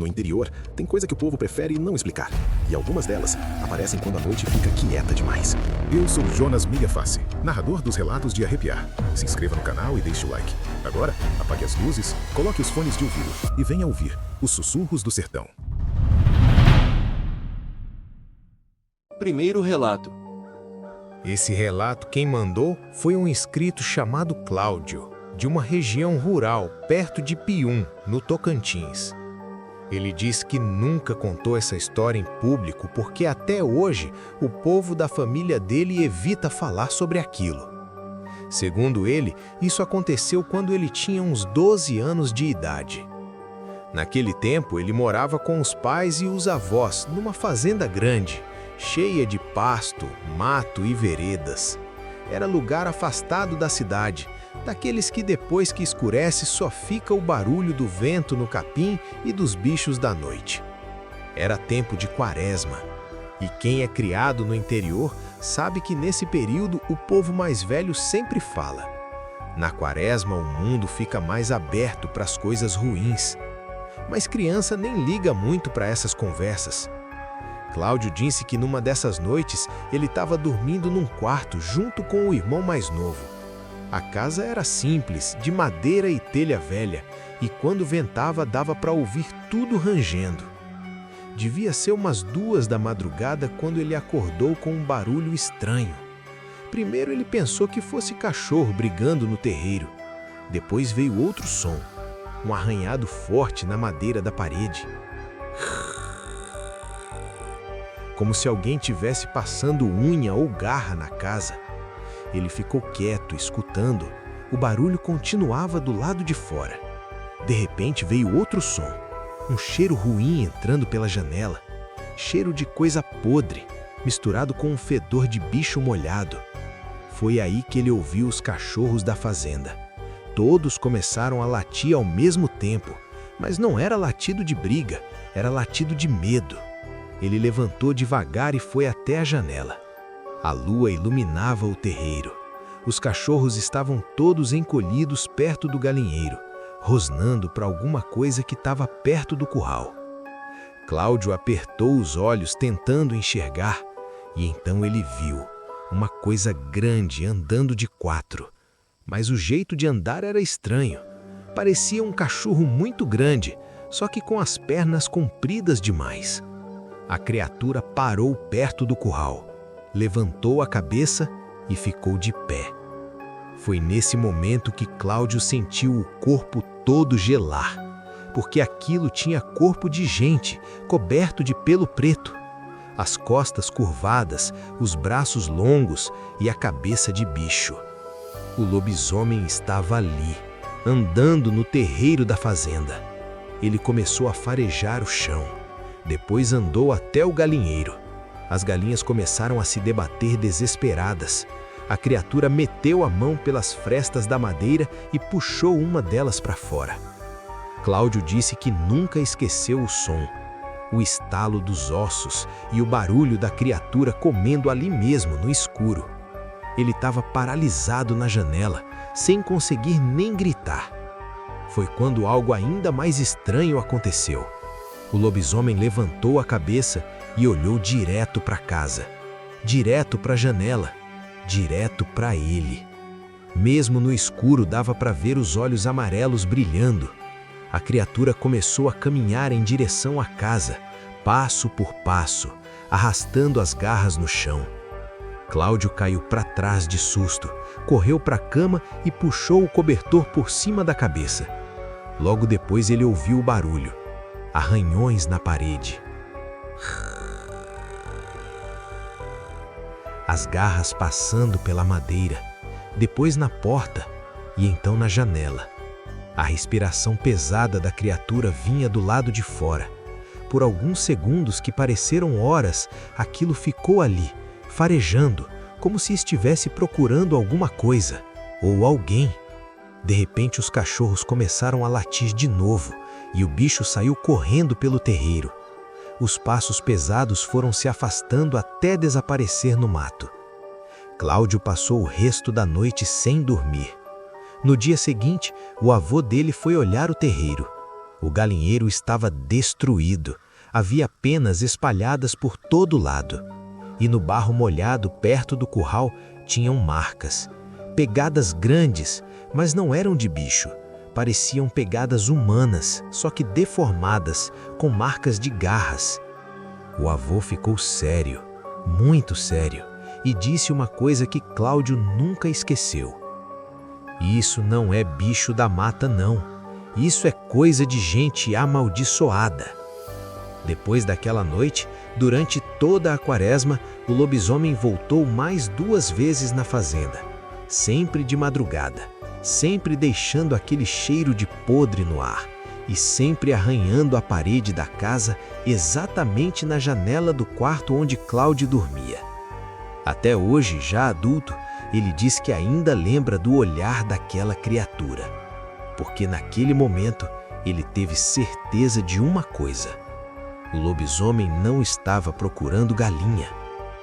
No interior, tem coisa que o povo prefere não explicar. E algumas delas aparecem quando a noite fica quieta demais. Eu sou Jonas Milhaface, narrador dos Relatos de Arrepiar. Se inscreva no canal e deixe o like. Agora, apague as luzes, coloque os fones de ouvido e venha ouvir os Sussurros do Sertão. Primeiro relato. Esse relato quem mandou foi um inscrito chamado Cláudio, de uma região rural perto de Pium, no Tocantins. Ele diz que nunca contou essa história em público porque até hoje o povo da família dele evita falar sobre aquilo. Segundo ele, isso aconteceu quando ele tinha uns 12 anos de idade. Naquele tempo, ele morava com os pais e os avós numa fazenda grande, cheia de pasto, mato e veredas. Era lugar afastado da cidade, daqueles que depois que escurece só fica o barulho do vento no capim e dos bichos da noite. Era tempo de quaresma, e quem é criado no interior sabe que nesse período o povo mais velho sempre fala. Na quaresma o mundo fica mais aberto para as coisas ruins. Mas criança nem liga muito para essas conversas. Cláudio disse que numa dessas noites ele estava dormindo num quarto junto com o irmão mais novo. A casa era simples, de madeira e telha velha, e quando ventava dava para ouvir tudo rangendo. Devia ser umas 2 da madrugada quando ele acordou com um barulho estranho. Primeiro ele pensou que fosse cachorro brigando no terreiro. Depois veio outro som, um arranhado forte na madeira da parede. Como se alguém tivesse passando unha ou garra na casa. Ele ficou quieto, escutando. O barulho continuava do lado de fora. De repente veio outro som. Um cheiro ruim entrando pela janela. Cheiro de coisa podre, misturado com um fedor de bicho molhado. Foi aí que ele ouviu os cachorros da fazenda. Todos começaram a latir ao mesmo tempo, mas não era latido de briga, era latido de medo. Ele levantou devagar e foi até a janela. A lua iluminava o terreiro. Os cachorros estavam todos encolhidos perto do galinheiro, rosnando para alguma coisa que estava perto do curral. Cláudio apertou os olhos tentando enxergar, e então ele viu uma coisa grande andando de 4. Mas o jeito de andar era estranho. Parecia um cachorro muito grande, só que com as pernas compridas demais. A criatura parou perto do curral. Levantou a cabeça e ficou de pé. Foi nesse momento que Cláudio sentiu o corpo todo gelar, porque aquilo tinha corpo de gente, coberto de pelo preto. As costas curvadas, os braços longos e a cabeça de bicho. O lobisomem estava ali, andando no terreiro da fazenda. Ele começou a farejar o chão. Depois andou até o galinheiro. As galinhas começaram a se debater desesperadas. A criatura meteu a mão pelas frestas da madeira e puxou uma delas para fora. Cláudio disse que nunca esqueceu o som, o estalo dos ossos e o barulho da criatura comendo ali mesmo, no escuro. Ele estava paralisado na janela, sem conseguir nem gritar. Foi quando algo ainda mais estranho aconteceu. O lobisomem levantou a cabeça e olhou direto para casa, direto para a janela, direto para ele. Mesmo no escuro dava para ver os olhos amarelos brilhando. A criatura começou a caminhar em direção à casa, passo por passo, arrastando as garras no chão. Cláudio caiu para trás de susto, correu para a cama e puxou o cobertor por cima da cabeça. Logo depois ele ouviu o barulho. Arranhões na parede. As garras passando pela madeira, depois na porta e então na janela. A respiração pesada da criatura vinha do lado de fora. Por alguns segundos que pareceram horas, aquilo ficou ali, farejando, como se estivesse procurando alguma coisa ou alguém. De repente os cachorros começaram a latir de novo e o bicho saiu correndo pelo terreiro. Os passos pesados foram se afastando até desaparecer no mato. Cláudio passou o resto da noite sem dormir. No dia seguinte, o avô dele foi olhar o terreiro. O galinheiro estava destruído. Havia penas espalhadas por todo lado. E no barro molhado perto do curral tinham marcas. Pegadas grandes, mas não eram de bicho. Pareciam pegadas humanas, só que deformadas, com marcas de garras. O avô ficou sério, muito sério, e disse uma coisa que Cláudio nunca esqueceu. Isso não é bicho da mata, não. Isso é coisa de gente amaldiçoada. Depois daquela noite, durante toda a quaresma, o lobisomem voltou mais 2 vezes na fazenda, sempre de madrugada, sempre deixando aquele cheiro de podre no ar e sempre arranhando a parede da casa exatamente na janela do quarto onde Cláudio dormia. Até hoje, já adulto, ele diz que ainda lembra do olhar daquela criatura, porque naquele momento ele teve certeza de uma coisa: o lobisomem não estava procurando galinha,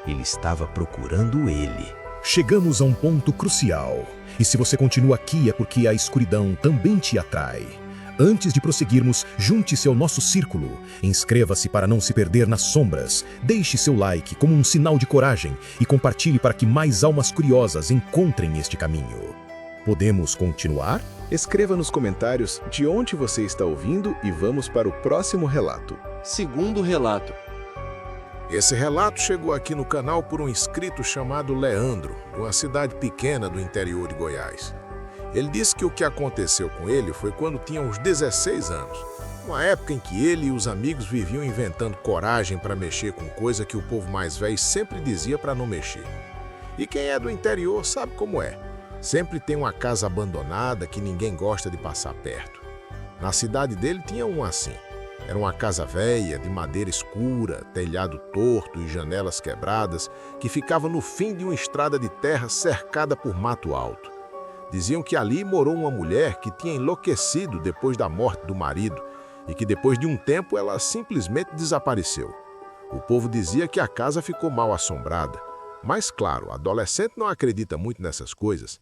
ele estava procurando ele. Chegamos a um ponto crucial, e se você continua aqui é porque a escuridão também te atrai. Antes de prosseguirmos, junte-se ao nosso círculo, inscreva-se para não se perder nas sombras, deixe seu like como um sinal de coragem e compartilhe para que mais almas curiosas encontrem este caminho. Podemos continuar? Escreva nos comentários de onde você está ouvindo e vamos para o próximo relato. Segundo relato. Esse relato chegou aqui no canal por um inscrito chamado Leandro, de uma cidade pequena do interior de Goiás. Ele disse que o que aconteceu com ele foi quando tinha uns 16 anos, uma época em que ele e os amigos viviam inventando coragem para mexer com coisa que o povo mais velho sempre dizia para não mexer. E quem é do interior sabe como é. Sempre tem uma casa abandonada que ninguém gosta de passar perto. Na cidade dele tinha uma assim. Era uma casa velha, de madeira escura, telhado torto e janelas quebradas, que ficava no fim de uma estrada de terra cercada por mato alto. Diziam que ali morou uma mulher que tinha enlouquecido depois da morte do marido e que depois de um tempo ela simplesmente desapareceu. O povo dizia que a casa ficou mal assombrada, mas claro, adolescente não acredita muito nessas coisas.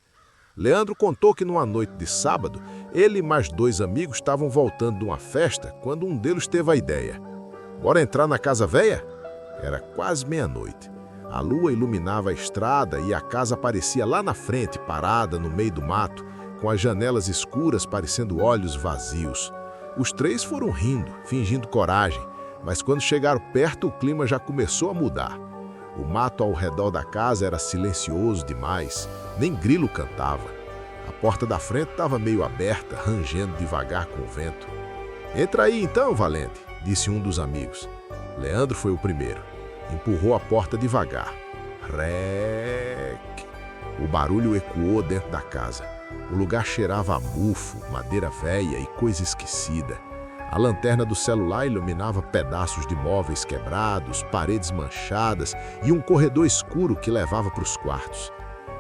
Leandro contou que numa noite de sábado, ele e mais 2 amigos estavam voltando de uma festa quando um deles teve a ideia. Bora entrar na casa velha? Era quase meia-noite. A lua iluminava a estrada e a casa aparecia lá na frente, parada no meio do mato, com as janelas escuras parecendo olhos vazios. Os 3 foram rindo, fingindo coragem, mas quando chegaram perto o clima já começou a mudar. O mato ao redor da casa era silencioso demais, nem grilo cantava. A porta da frente estava meio aberta, rangendo devagar com o vento. "Entra aí então, valente", disse um dos amigos. Leandro foi o primeiro. Empurrou a porta devagar. Rec! O barulho ecoou dentro da casa. O lugar cheirava a mufo, madeira velha e coisa esquecida. A lanterna do celular iluminava pedaços de móveis quebrados, paredes manchadas e um corredor escuro que levava para os quartos.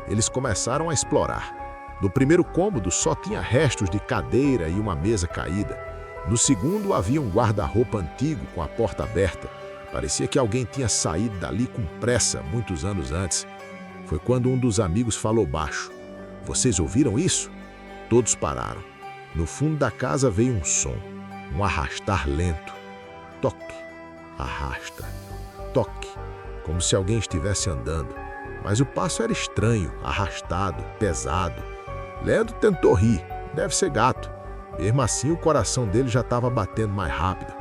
Eles começaram a explorar. No primeiro cômodo só tinha restos de cadeira e uma mesa caída. No segundo havia um guarda-roupa antigo com a porta aberta. Parecia que alguém tinha saído dali com pressa muitos anos antes. Foi quando um dos amigos falou baixo: "Vocês ouviram isso?" Todos pararam. No fundo da casa veio um som, um arrastar lento. Toque, arrasta, toque, como se alguém estivesse andando. Mas o passo era estranho, arrastado, pesado. Leandro tentou rir, deve ser gato. Mesmo assim, o coração dele já estava batendo mais rápido.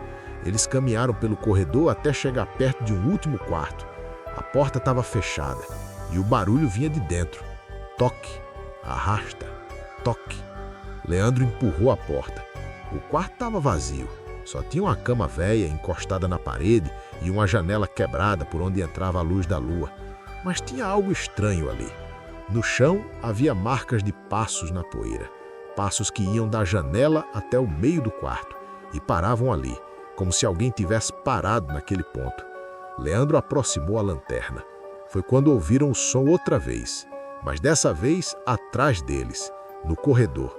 Eles caminharam pelo corredor até chegar perto de um último quarto. A porta estava fechada e o barulho vinha de dentro. Toque, arrasta, toque. Leandro empurrou a porta. O quarto estava vazio. Só tinha uma cama velha encostada na parede e uma janela quebrada por onde entrava a luz da lua. Mas tinha algo estranho ali. No chão havia marcas de passos na poeira. Passos que iam da janela até o meio do quarto e paravam ali, como se alguém tivesse parado naquele ponto. Leandro aproximou a lanterna. Foi quando ouviram o som outra vez, mas dessa vez atrás deles, no corredor.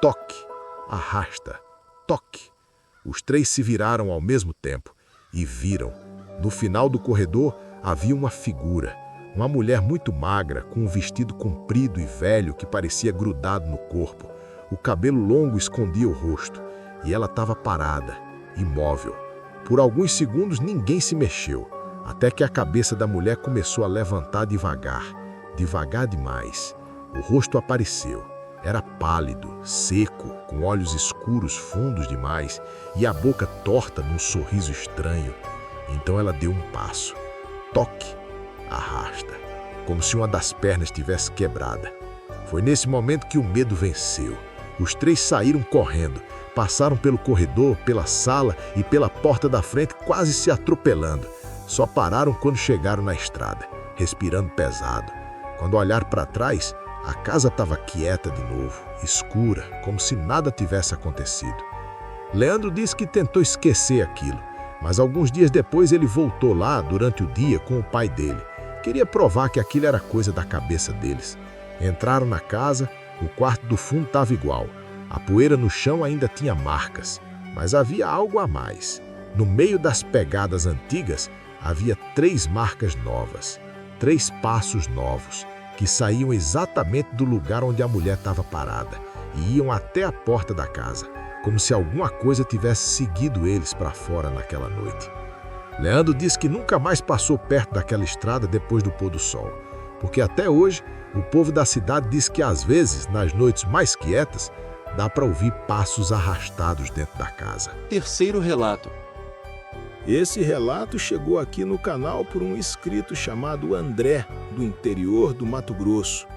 Toque, arrasta, toque. Os 3 se viraram ao mesmo tempo e viram. No final do corredor havia uma figura, uma mulher muito magra, com um vestido comprido e velho que parecia grudado no corpo. O cabelo longo escondia o rosto e ela estava parada, imóvel. Por alguns segundos ninguém se mexeu, até que a cabeça da mulher começou a levantar devagar, devagar demais. O rosto apareceu. Era pálido, seco, com olhos escuros fundos demais e a boca torta num sorriso estranho. Então ela deu um passo. Toque! Arrasta, como se uma das pernas tivesse quebrada. Foi nesse momento que o medo venceu. Os três saíram correndo, passaram pelo corredor, pela sala e pela porta da frente, quase se atropelando. Só pararam quando chegaram na estrada, respirando pesado. Quando olharam para trás, a casa estava quieta de novo, escura, como se nada tivesse acontecido. Leandro disse que tentou esquecer aquilo, mas alguns dias depois ele voltou lá durante o dia com o pai dele. Queria provar que aquilo era coisa da cabeça deles. Entraram na casa, o quarto do fundo estava igual. A poeira no chão ainda tinha marcas, mas havia algo a mais. No meio das pegadas antigas, havia 3 marcas novas, 3 passos novos, que saíam exatamente do lugar onde a mulher estava parada e iam até a porta da casa, como se alguma coisa tivesse seguido eles para fora naquela noite. Leandro disse que nunca mais passou perto daquela estrada depois do pôr do sol, porque até hoje o povo da cidade diz que às vezes, nas noites mais quietas, dá para ouvir passos arrastados dentro da casa. Terceiro relato. Esse relato chegou aqui no canal por um inscrito chamado André, do interior do Mato Grosso.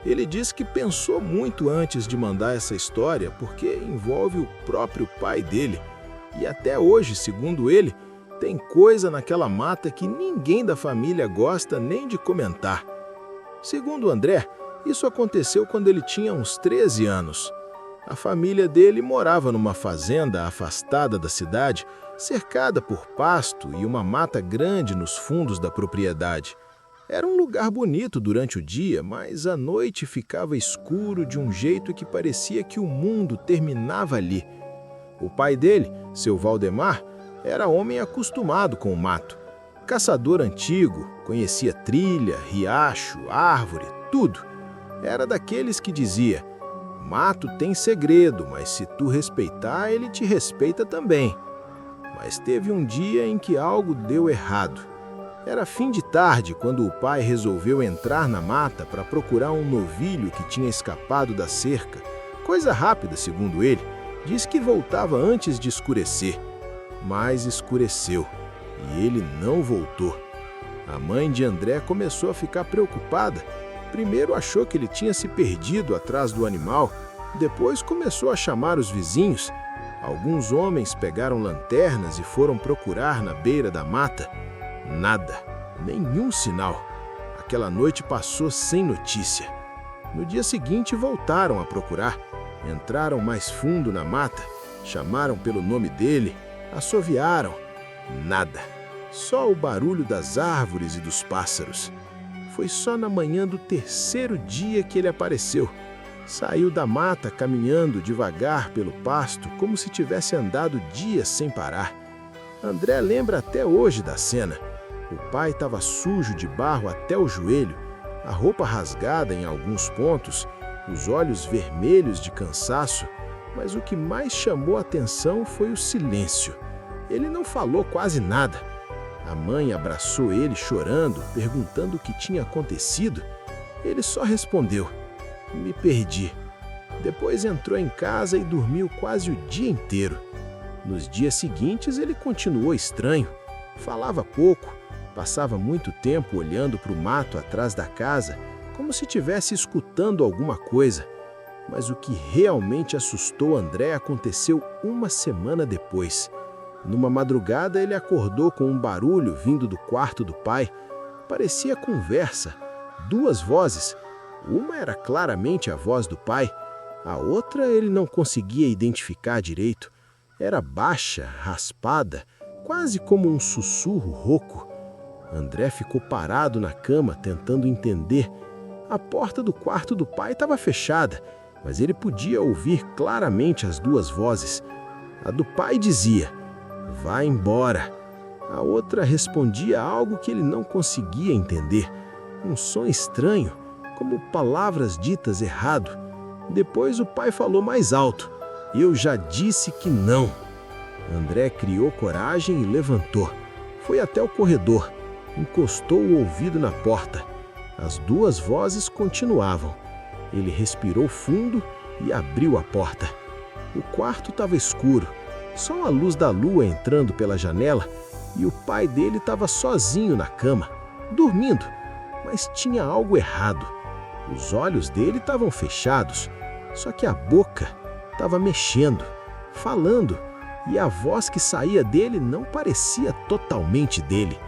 Ele disse que pensou muito antes de mandar essa história porque envolve o próprio pai dele. E até hoje, segundo ele, tem coisa naquela mata que ninguém da família gosta nem de comentar. Segundo André, isso aconteceu quando ele tinha uns 13 anos. A família dele morava numa fazenda afastada da cidade, cercada por pasto e uma mata grande nos fundos da propriedade. Era um lugar bonito durante o dia, mas à noite ficava escuro de um jeito que parecia que o mundo terminava ali. O pai dele, seu Valdemar, era homem acostumado com o mato. Caçador antigo, conhecia trilha, riacho, árvore, tudo. Era daqueles que dizia: mato tem segredo, mas se tu respeitar, ele te respeita também. Mas teve um dia em que algo deu errado. Era fim de tarde quando o pai resolveu entrar na mata para procurar um novilho que tinha escapado da cerca. Coisa rápida, segundo ele. Diz que voltava antes de escurecer. Mas escureceu e ele não voltou. A mãe de André começou a ficar preocupada. Primeiro achou que ele tinha se perdido atrás do animal, depois começou a chamar os vizinhos. Alguns homens pegaram lanternas e foram procurar na beira da mata. Nada, nenhum sinal. Aquela noite passou sem notícia. No dia seguinte voltaram a procurar. Entraram mais fundo na mata, chamaram pelo nome dele, assoviaram. Nada, só o barulho das árvores e dos pássaros. Foi só na manhã do terceiro dia que ele apareceu. Saiu da mata caminhando devagar pelo pasto, como se tivesse andado dias sem parar. André lembra até hoje da cena. O pai estava sujo de barro até o joelho, a roupa rasgada em alguns pontos, os olhos vermelhos de cansaço, mas o que mais chamou a atenção foi o silêncio. Ele não falou quase nada. A mãe abraçou ele chorando, perguntando o que tinha acontecido. Ele só respondeu: me perdi. Depois entrou em casa e dormiu quase o dia inteiro. Nos dias seguintes ele continuou estranho. Falava pouco, passava muito tempo olhando para o mato atrás da casa, como se estivesse escutando alguma coisa. Mas o que realmente assustou André aconteceu uma semana depois. Numa madrugada ele acordou com um barulho vindo do quarto do pai. Parecia conversa, 2 vozes. Uma era claramente a voz do pai, a outra ele não conseguia identificar direito. Era baixa, raspada, quase como um sussurro rouco. André ficou parado na cama tentando entender. A porta do quarto do pai estava fechada, mas ele podia ouvir claramente as 2 vozes. A do pai dizia: vá embora. A outra respondia algo que ele não conseguia entender. Um som estranho, como palavras ditas errado. Depois o pai falou mais alto: Eu já disse que não. André criou coragem e levantou. Foi até o corredor, encostou o ouvido na porta. As duas vozes continuavam. Ele respirou fundo e abriu a porta. O quarto estava escuro, só a luz da lua entrando pela janela, e o pai dele estava sozinho na cama, dormindo, mas tinha algo errado. Os olhos dele estavam fechados, só que a boca estava mexendo, falando, e a voz que saía dele não parecia totalmente dele.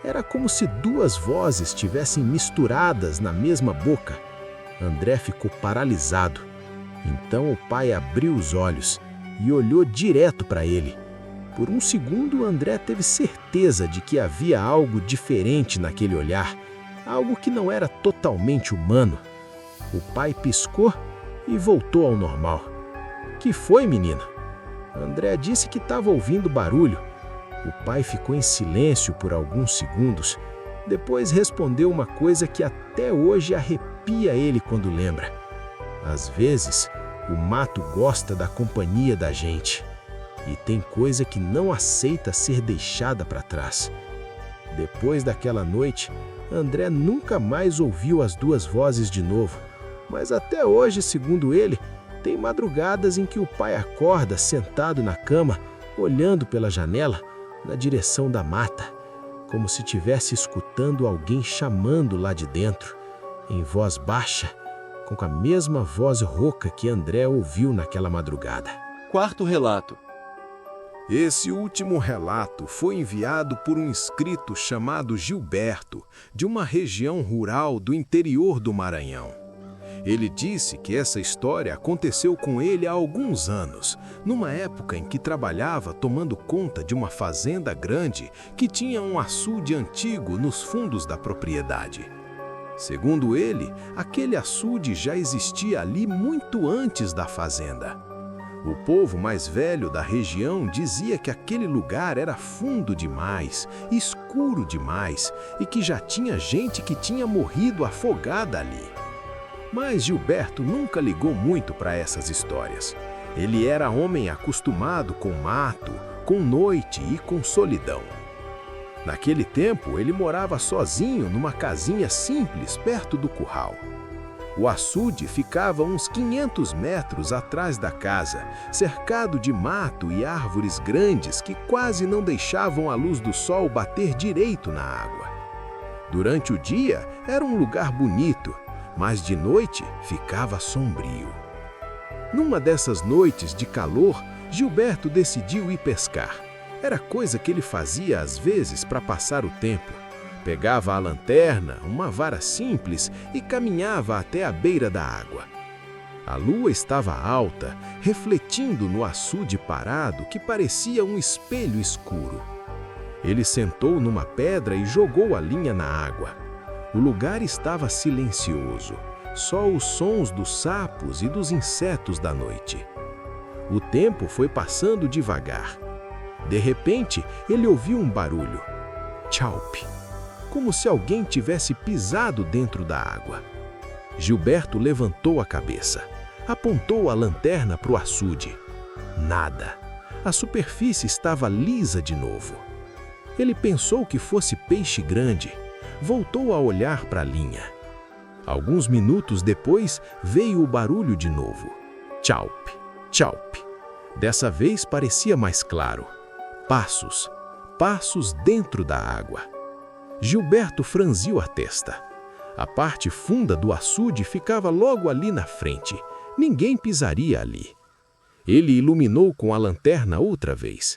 Era como se duas vozes estivessem misturadas na mesma boca. André ficou paralisado. Então o pai abriu os olhos e olhou direto para ele. Por um segundo, André teve certeza de que havia algo diferente naquele olhar, algo que não era totalmente humano. O pai piscou e voltou ao normal. "Que foi, menina?" André disse que estava ouvindo barulho. O pai ficou em silêncio por alguns segundos. Depois respondeu uma coisa que até hoje arrepia ele quando lembra. Às vezes, o mato gosta da companhia da gente. E tem coisa que não aceita ser deixada para trás. Depois daquela noite, André nunca mais ouviu as duas vozes de novo. Mas até hoje, segundo ele, tem madrugadas em que o pai acorda sentado na cama, olhando pela janela, na direção da mata, como se estivesse escutando alguém chamando lá de dentro, em voz baixa, com a mesma voz rouca que André ouviu naquela madrugada. Quarto relato. Esse último relato foi enviado por um inscrito chamado Gilberto, de uma região rural do interior do Maranhão. Ele disse que essa história aconteceu com ele há alguns anos, numa época em que trabalhava tomando conta de uma fazenda grande que tinha um açude antigo nos fundos da propriedade. Segundo ele, aquele açude já existia ali muito antes da fazenda. O povo mais velho da região dizia que aquele lugar era fundo demais, escuro demais e que já tinha gente que tinha morrido afogada ali. Mas Gilberto nunca ligou muito para essas histórias. Ele era homem acostumado com mato, com noite e com solidão. Naquele tempo, ele morava sozinho numa casinha simples perto do curral. O açude ficava uns 500 metros atrás da casa, cercado de mato e árvores grandes que quase não deixavam a luz do sol bater direito na água. Durante o dia, era um lugar bonito, mas de noite ficava sombrio. Numa dessas noites de calor, Gilberto decidiu ir pescar. Era coisa que ele fazia às vezes para passar o tempo. Pegava a lanterna, uma vara simples e caminhava até a beira da água. A lua estava alta, refletindo no açude parado que parecia um espelho escuro. Ele sentou numa pedra e jogou a linha na água. O lugar estava silencioso, só os sons dos sapos e dos insetos da noite. O tempo foi passando devagar. De repente, ele ouviu um barulho. Tchaup! Como se alguém tivesse pisado dentro da água. Gilberto levantou a cabeça, apontou a lanterna para o açude. Nada. A superfície estava lisa de novo. Ele pensou que fosse peixe grande. Voltou a olhar para a linha. Alguns minutos depois, veio o barulho de novo. Tchaup, tchaup. Dessa vez parecia mais claro. Passos, passos dentro da água. Gilberto franziu a testa. A parte funda do açude ficava logo ali na frente. Ninguém pisaria ali. Ele iluminou com a lanterna outra vez.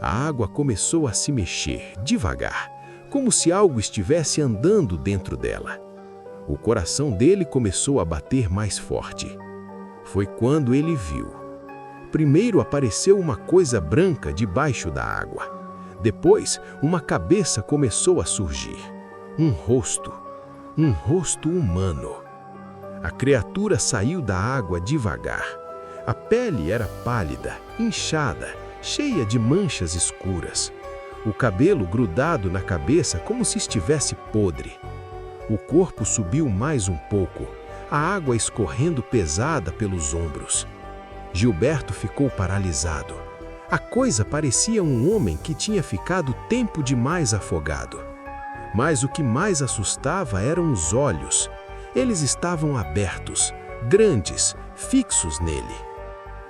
A água começou a se mexer, devagar, como se algo estivesse andando dentro dela. O coração dele começou a bater mais forte. Foi quando ele viu. Primeiro apareceu uma coisa branca debaixo da água. Depois, uma cabeça começou a surgir. Um rosto humano. A criatura saiu da água devagar. A pele era pálida, inchada, cheia de manchas escuras. O cabelo grudado na cabeça como se estivesse podre. O corpo subiu mais um pouco, a água escorrendo pesada pelos ombros. Gilberto ficou paralisado. A coisa parecia um homem que tinha ficado tempo demais afogado. Mas o que mais assustava eram os olhos. Eles estavam abertos, grandes, fixos nele.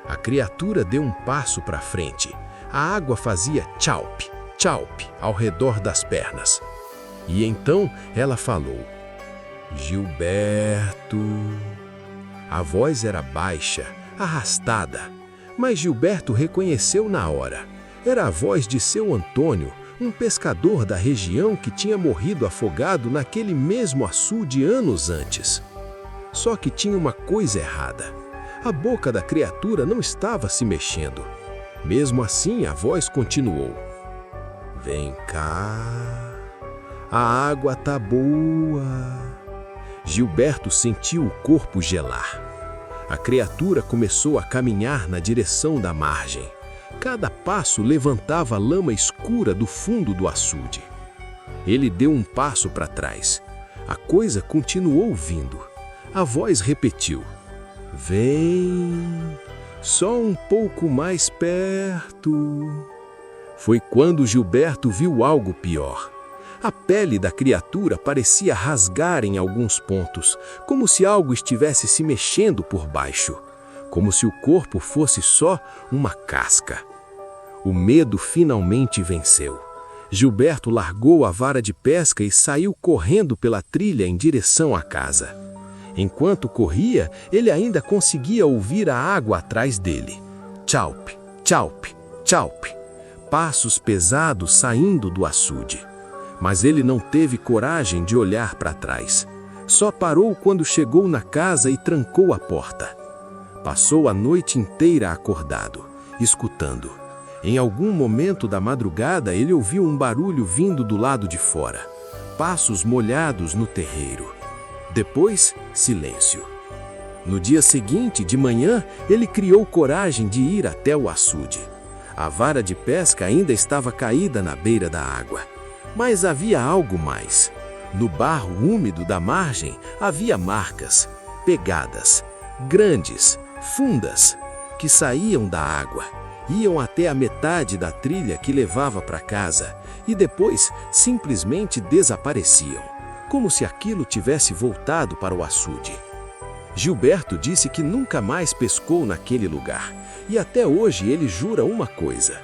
A criatura deu um passo para frente. A água fazia tchaup, tchaup ao redor das pernas. E então ela falou: Gilberto. A voz era baixa, arrastada, mas Gilberto reconheceu na hora. Era a voz de seu Antônio, um pescador da região que tinha morrido afogado naquele mesmo açude anos antes. Só que tinha uma coisa errada. A boca da criatura não estava se mexendo. Mesmo assim, a voz continuou: Vem cá, a água tá boa. Gilberto sentiu o corpo gelar. A criatura começou a caminhar na direção da margem. Cada passo levantava a lama escura do fundo do açude. Ele deu um passo para trás. A coisa continuou vindo. A voz repetiu: Vem, só um pouco mais perto. Foi quando Gilberto viu algo pior. A pele da criatura parecia rasgar em alguns pontos, como se algo estivesse se mexendo por baixo, como se o corpo fosse só uma casca. O medo finalmente venceu. Gilberto largou a vara de pesca e saiu correndo pela trilha em direção à casa. Enquanto corria, ele ainda conseguia ouvir a água atrás dele. Tchaup, tchaup, tchaup. Passos pesados saindo do açude. Mas ele não teve coragem de olhar para trás. Só parou quando chegou na casa e trancou a porta. Passou a noite inteira acordado, escutando. Em algum momento da madrugada, ele ouviu um barulho vindo do lado de fora. Passos molhados no terreiro. Depois, silêncio. No dia seguinte, de manhã, ele criou coragem de ir até o açude. A vara de pesca ainda estava caída na beira da água. Mas havia algo mais. No barro úmido da margem havia marcas, pegadas, grandes, fundas, que saíam da água, iam até a metade da trilha que levava para casa e depois simplesmente desapareciam, como se aquilo tivesse voltado para o açude. Gilberto disse que nunca mais pescou naquele lugar e até hoje ele jura uma coisa.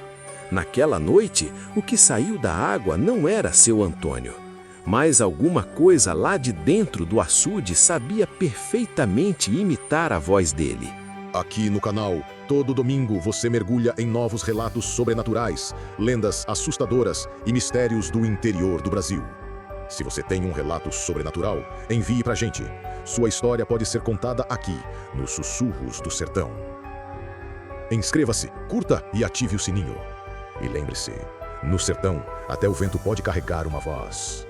Naquela noite, o que saiu da água não era seu Antônio, mas alguma coisa lá de dentro do açude sabia perfeitamente imitar a voz dele. Aqui no canal, todo domingo você mergulha em novos relatos sobrenaturais, lendas assustadoras e mistérios do interior do Brasil. Se você tem um relato sobrenatural, envie pra gente. Sua história pode ser contada aqui, nos Sussurros do Sertão. Inscreva-se, curta e ative o sininho. E lembre-se, no sertão, até o vento pode carregar uma voz.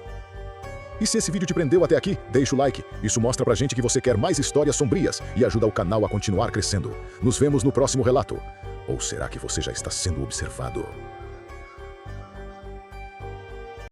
E se esse vídeo te prendeu até aqui, deixa o like. Isso mostra pra gente que você quer mais histórias sombrias e ajuda o canal a continuar crescendo. Nos vemos no próximo relato. Ou será que você já está sendo observado?